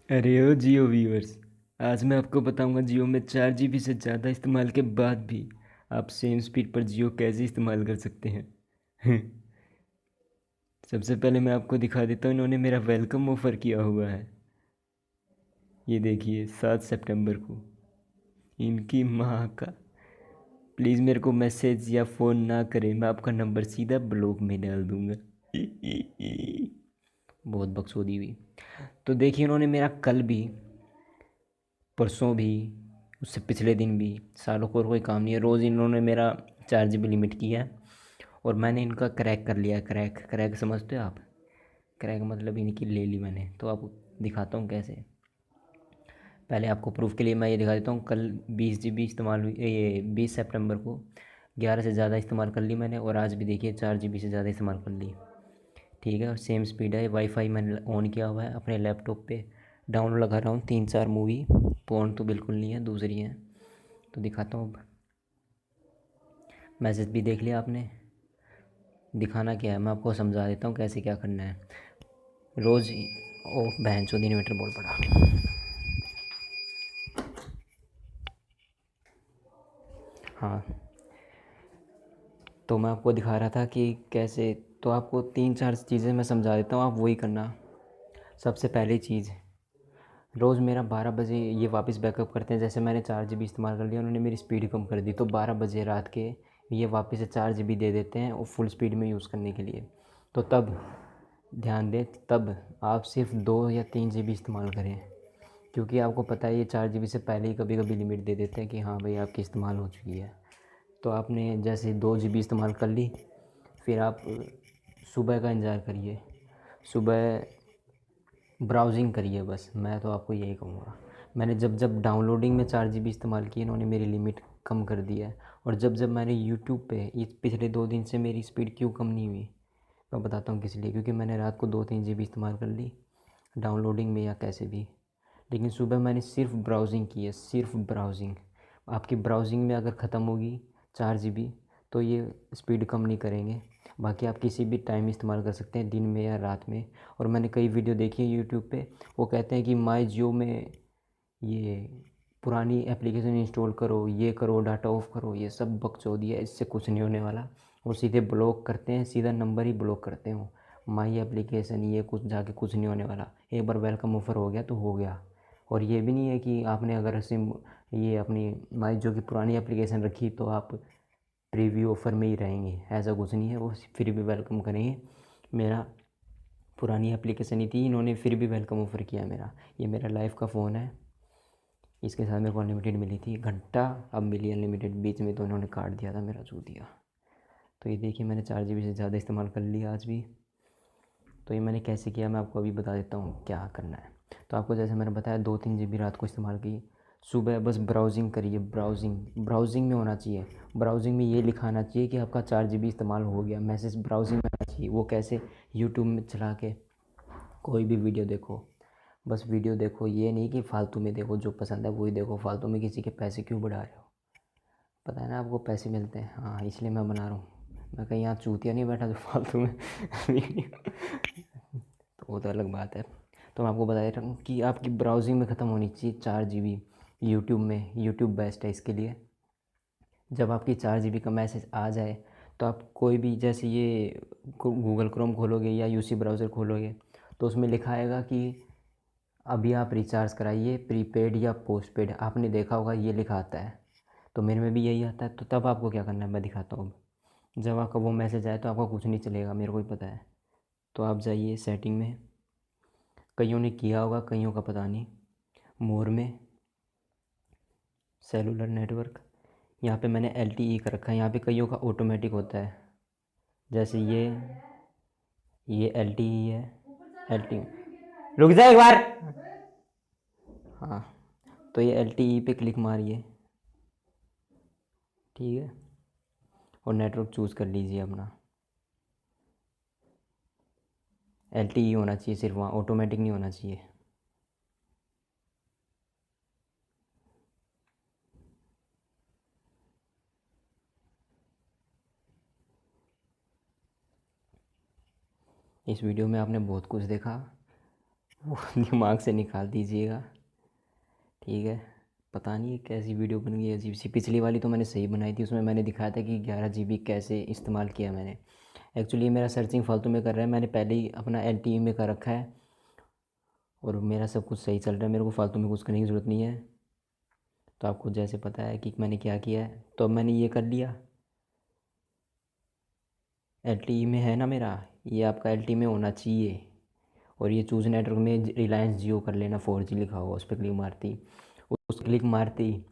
अरे ओ जियो व्यूअर्स। आज मैं आपको बताऊंगा जियो में 4 GB से ज़्यादा इस्तेमाल के बाद भी आप सेम स्पीड पर जियो कैसे इस्तेमाल कर सकते हैं। सबसे पहले मैं आपको दिखा देता हूँ, इन्होंने मेरा वेलकम ऑफ़र किया हुआ है। ये देखिए 7 सितंबर को। इनकी माँ का। प्लीज़ मेरे को मैसेज या फ़ोन ना करें, मैं आपका नंबर सीधा ब्लॉक में डाल दूँगा। बहुत बकचोदी हुई। तो देखिए इन्होंने मेरा कल भी, परसों भी, उससे पिछले दिन भी, सालों को और कोई काम नहीं है, रोज़ इन्होंने मेरा 4 GB लिमिट किया है और मैंने इनका क्रैक कर लिया। क्रैक क्रैक समझते हो आप? क्रैक मतलब इनकी ले ली मैंने। तो आपको दिखाता हूँ कैसे। पहले आपको प्रूफ के लिए मैं ये दिखा देता हूँ। कल 20 GB इस्तेमाल हुई, ये 20 सितंबर को 11 से ज़्यादा इस्तेमाल कर ली मैंने, और आज भी देखिए 4 GB से ज़्यादा इस्तेमाल कर ली। ठीक है, सेम स्पीड है। वाईफाई मैंने ऑन किया हुआ है अपने लैपटॉप पे। डाउनलोड लगा रहा हूँ 3-4 मूवी। पोर्न तो बिल्कुल नहीं है, दूसरी है। तो दिखाता हूँ अब। मैसेज भी देख लिया आपने। दिखाना क्या है मैं आपको समझा देता हूँ कैसे क्या करना है। रोज़ ओह बहन चौधरी इन्वर्टर बोल पड़ा। हाँ, तो मैं आपको दिखा रहा था कि कैसे। तो आपको 3-4 चीज़ें मैं समझा देता हूँ, आप वही करना। सबसे पहली चीज़, रोज़ मेरा 12 बजे ये वापस बैकअप करते हैं। जैसे मैंने 4 GB इस्तेमाल कर लिया, उन्होंने मेरी स्पीड कम कर दी, तो 12 बजे रात के ये वापस से 4 GB दे देते हैं और फुल स्पीड में यूज़ करने के लिए। तो तब ध्यान दें, तब आप सिर्फ 2 या 3 GB इस्तेमाल करें, क्योंकि आपको पता है ये 4 GB से पहले ही कभी कभी लिमिट दे देते हैं कि हाँ भाई आपकी इस्तेमाल हो चुकी है। तो आपने जैसे 2 GB इस्तेमाल कर ली, फिर आप सुबह का इंतज़ार करिए। सुबह ब्राउज़िंग करिए बस, मैं तो आपको यही कहूँगा। मैंने जब जब डाउनलोडिंग में 4 GB इस्तेमाल की, इन्होंने मेरी लिमिट कम कर दी है। और जब जब मैंने यूट्यूब पे इस पिछले 2 दिन से मेरी स्पीड क्यों कम नहीं हुई, मैं बताता हूँ किस लिए। क्योंकि मैंने रात को 2-3 GB इस्तेमाल कर ली डाउनलोडिंग में या कैसे भी, लेकिन सुबह मैंने सिर्फ ब्राउज़िंग की है, सिर्फ ब्राउज़िंग। आपकी ब्राउज़िंग में अगर ख़त्म होगी 4 GB, तो ये स्पीड कम नहीं करेंगे। बाकी आप किसी भी टाइम इस्तेमाल कर सकते हैं, दिन में या रात में। और मैंने कई वीडियो देखी है यूट्यूब पे, वो कहते हैं कि माई जियो में ये पुरानी एप्लीकेशन इंस्टॉल करो, ये करो, डाटा ऑफ करो। ये सब बकचोदी है, इससे कुछ नहीं होने वाला। वो सीधे ब्लॉक करते हैं, सीधा नंबर ही ब्लॉक करते हैं वो। माई एप्लीकेशन ये कुछ जाके कुछ नहीं होने वाला। एक बार वेलकम ऑफ़र हो गया तो हो गया। और ये भी नहीं है कि आपने अगर सिम ये अपनी माई जियो की पुरानी एप्लीकेशन रखी तो आप प्रीव्यू ऑफ़र में ही रहेंगे, ऐसा कुछ नहीं है। वो फिर भी वेलकम करेंगे। मेरा पुरानी एप्लीकेशन ही थी, इन्होंने फिर भी वेलकम ऑफ़र किया मेरा। ये मेरा लाइफ का फ़ोन है, इसके साथ मेरे को अनलिमिटेड मिली थी घंटा, अब मिली अनलिमिटेड। बीच में तो इन्होंने काट दिया था मेरा चूतिया। तो ये देखिए मैंने 4 GB से ज़्यादा इस्तेमाल कर लिया आज भी। तो ये मैंने कैसे किया मैं आपको अभी बता देता हूँ क्या करना है। तो आपको जैसे मैंने बताया 2-3 GB रात को इस्तेमाल की। सुबह बस ब्राउज़िंग करिए। ब्राउज़िंग ब्राउज़िंग में होना चाहिए। ब्राउज़िंग में ये लिखाना चाहिए कि आपका 4 GB इस्तेमाल हो गया, मैसेज ब्राउज़िंग में आना चाहिए। वो कैसे? यूट्यूब में चला के कोई भी वीडियो देखो, बस वीडियो देखो, ये नहीं कि फालतू में देखो, जो पसंद है वही देखो। फालतू में किसी के पैसे क्यों बढ़ा रहे हो? पता है ना आपको पैसे मिलते हैं, हाँ इसलिए मैं बना रहा हूँ। मैं कहीं यहाँ चूतिया नहीं बैठा जो फालतू में वीडियो। तो वो तो अलग बात है। तो मैं आपको बता देता हूँ कि आपकी ब्राउजिंग में ख़त्म होनी चाहिए 4 GB। यूट्यूब में, यूट्यूब बेस्ट है इसके लिए। जब आपकी 4 GB का मैसेज आ जाए, तो आप कोई भी, जैसे ये गूगल क्रोम खोलोगे या यूसी ब्राउज़र खोलोगे, तो उसमें लिखा आएगा कि अभी आप रिचार्ज कराइए, प्रीपेड या पोस्टपेड। आपने देखा होगा ये लिखा आता है, तो मेरे में भी यही आता है। तो तब आपको क्या करना है मैं दिखाता हूँ अब। जब आपका वो मैसेज आए तो आपका कुछ नहीं चलेगा, मेरे को ही पता है। तो आप जाइए सेटिंग में, कईयों ने किया होगा, कईयों का पता नहीं। मोर में सेलुलर नेटवर्क, यहाँ पे मैंने LTE कर रखा है। यहाँ पे कईयों का ऑटोमेटिक होता है, जैसे ये LTE है। LTE, रुक जा एक बार। हाँ, तो ये LTE पे क्लिक मारिए, ठीक है, और नेटवर्क चूज़ कर लीजिए अपना। LTE होना चाहिए सिर्फ वहाँ, ऑटोमेटिक नहीं होना चाहिए। इस वीडियो में आपने बहुत कुछ देखा। वो दिमाग से निकाल दीजिएगा, ठीक है। पता नहीं कैसी वीडियो बन गई अजीब सी। पिछली वाली तो मैंने सही बनाई थी, उसमें मैंने दिखाया था कि 11 GB कैसे इस्तेमाल किया मैंने। एक्चुअली मेरा सर्चिंग फालतू में कर रहा है, मैंने पहले ही अपना LTE में कर रखा है और मेरा सब कुछ सही चल रहा है, मेरे को फालतू में कुछ करने की ज़रूरत नहीं है। तो आपको जैसे पता है कि मैंने क्या किया है, तो अब मैंने ये कर लिया। LTE में है ना मेरा, ये आपका LTE में होना चाहिए। और ये चूज़ नेटवर्क में रिलायंस जियो कर लेना, 4G लिखा हुआ, उस पर क्लिक मारती, उस क्लिक मारती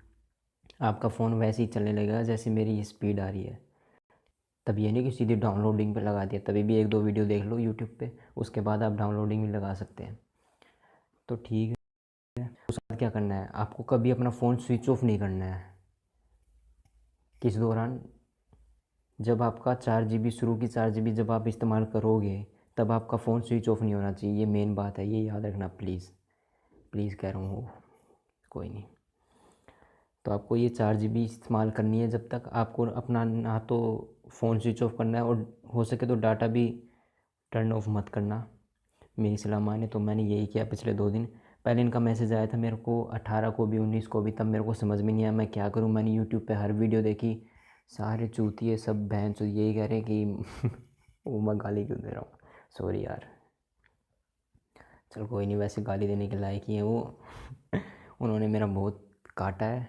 आपका फ़ोन वैसे ही चलने लगेगा जैसे मेरी ये स्पीड आ रही है। तब ये नहीं कि सीधे डाउनलोडिंग पे लगा दिया, तभी भी एक दो वीडियो देख लो यूट्यूब पे, उसके बाद आप डाउनलोडिंग भी लगा सकते हैं। तो ठीक है। उसके बाद क्या करना है, आपको कभी अपना फ़ोन स्विच ऑफ नहीं करना है। किस दौरान, जब आपका 4 GB शुरू की 4 GB जब आप इस्तेमाल करोगे, तब आपका फ़ोन स्विच ऑफ नहीं होना चाहिए। ये मेन बात है, ये याद रखना प्लीज़, प्लीज़ कह रहा हूँ। कोई नहीं। तो आपको ये 4 GB इस्तेमाल करनी है जब तक आपको अपना ना तो फ़ोन स्विच ऑफ करना है, और हो सके तो डाटा भी टर्न ऑफ मत करना। मेरी सलाह माने तो मैंने यही किया पिछले 2 दिन। पहले इनका मैसेज आया था मेरे को 18 को भी, 19 को भी, तब मेरे को समझ में नहीं आया मैं क्या करूं। मैंने यूट्यूब पे हर वीडियो देखी, सारे चूतिए सब बहन चो यही कह रहे हैं कि वो मैं गाली क्यों दे रहा हूँ, सॉरी यार। चल कोई नहीं, वैसे गाली देने के लायक ही है वो। उन्होंने मेरा बहुत काटा है।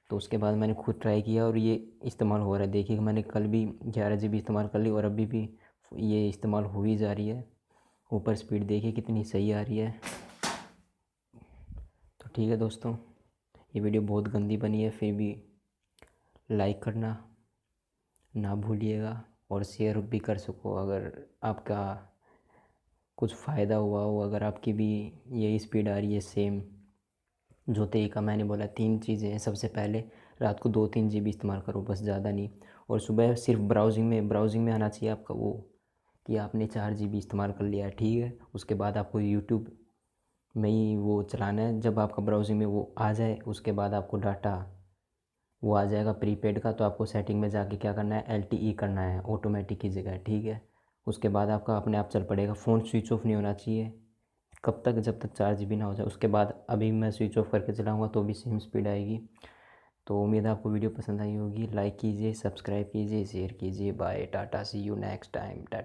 तो उसके बाद मैंने खुद ट्राई किया और ये इस्तेमाल हो रहा है। देखिए मैंने कल भी 11 GB इस्तेमाल कर ली और अभी भी ये इस्तेमाल हो ही जा रही है। ऊपर स्पीड देखिए कितनी सही आ रही है। तो ठीक है दोस्तों, ये वीडियो बहुत गंदी बनी है, फिर भी लाइक करना ना भूलिएगा और शेयर भी कर सको अगर आपका कुछ फ़ायदा हुआ हो। अगर आपकी भी यही स्पीड आ रही है सेम जो तरीका मैंने बोला, 3 चीज़ें हैं। सबसे पहले रात को 2-3 GB इस्तेमाल करो, बस ज़्यादा नहीं। और सुबह सिर्फ ब्राउजिंग में आना चाहिए आपका वो कि आपने 4 GB इस्तेमाल कर लिया है, ठीक है। उसके बाद आपको यूट्यूब में ही वो चलाना है। जब आपका ब्राउजिंग में वो आ जाए, उसके बाद आपको डाटा वो आ जाएगा प्रीपेड का। तो आपको सेटिंग में जाके क्या करना है, LTE करना है ऑटोमेटिक की जगह, ठीक है। उसके बाद आपका अपने आप चल पड़ेगा, फ़ोन स्विच ऑफ नहीं होना चाहिए। कब तक, जब तक 4 GB ना हो जाए। उसके बाद अभी मैं स्विच ऑफ करके चलाऊँगा तो भी सेम स्पीड आएगी। तो उम्मीद है आपको वीडियो पसंद आई होगी। लाइक कीजिए, सब्सक्राइब कीजिए, शेयर कीजिए। Bye, tata, see you next time.